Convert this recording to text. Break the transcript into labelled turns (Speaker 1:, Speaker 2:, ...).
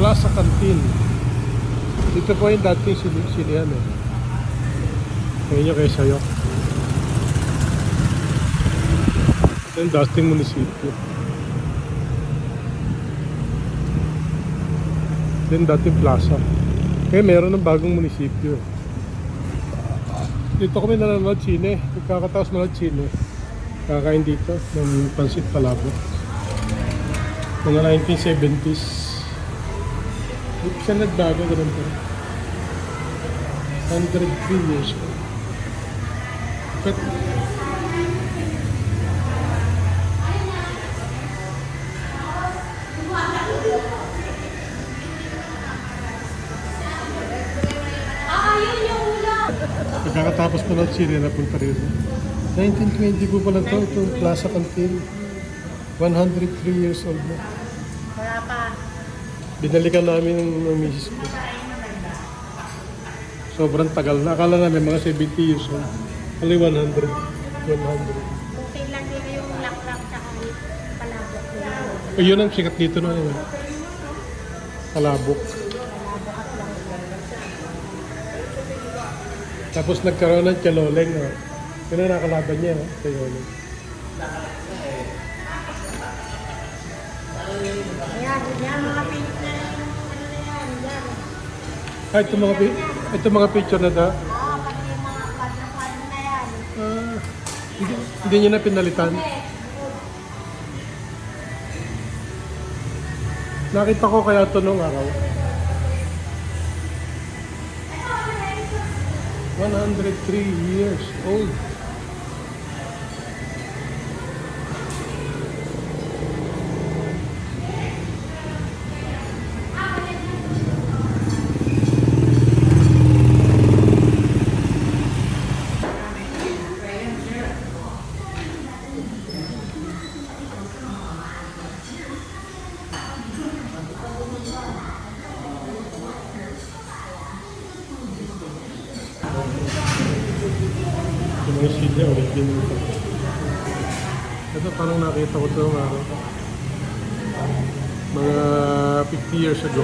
Speaker 1: Plaza Canteen. Dito po yung dating sinihan eh. Ngayon yung kay Sayo. Ito yung dating munisipyo. Ito yung dating plaza. Kaya meron ng bagong munisipyo. Dito kami nanonood sine. Pagkakataos manood sine. Kakain dito ng pansit palabok. Mga 1970s. Hindi siya nagbago, ganun po. 103 years old. But, pagkakatapos po ng sine na punta rin. 1920 po pala ito, itong Plaza Canteen. 103 years old na.
Speaker 2: Wala pa.
Speaker 1: Binalikan namin ng misis ko. Sobrang tagal na. Akala namin mga 70 years old. Only 100. 100.
Speaker 2: Okay lang din yung laklak sa palabok nila.
Speaker 1: Yun ang sikat dito na yun. Palabok. Tapos nagkaroon ng Chaloleng. Yun ang nakalaban niya. Chaloleng.
Speaker 2: Yan, mga pilit na yan. Ano na yan, yan.
Speaker 1: Ay, ito mga picture na da.
Speaker 2: Pati yung mga pan na yan.
Speaker 1: Hindi niya na pinalitan. Nakita ko kaya ito nung araw. 103 years old. Yung mga silya, original ito. Ito parang nakita ko ito mga 50 years ago.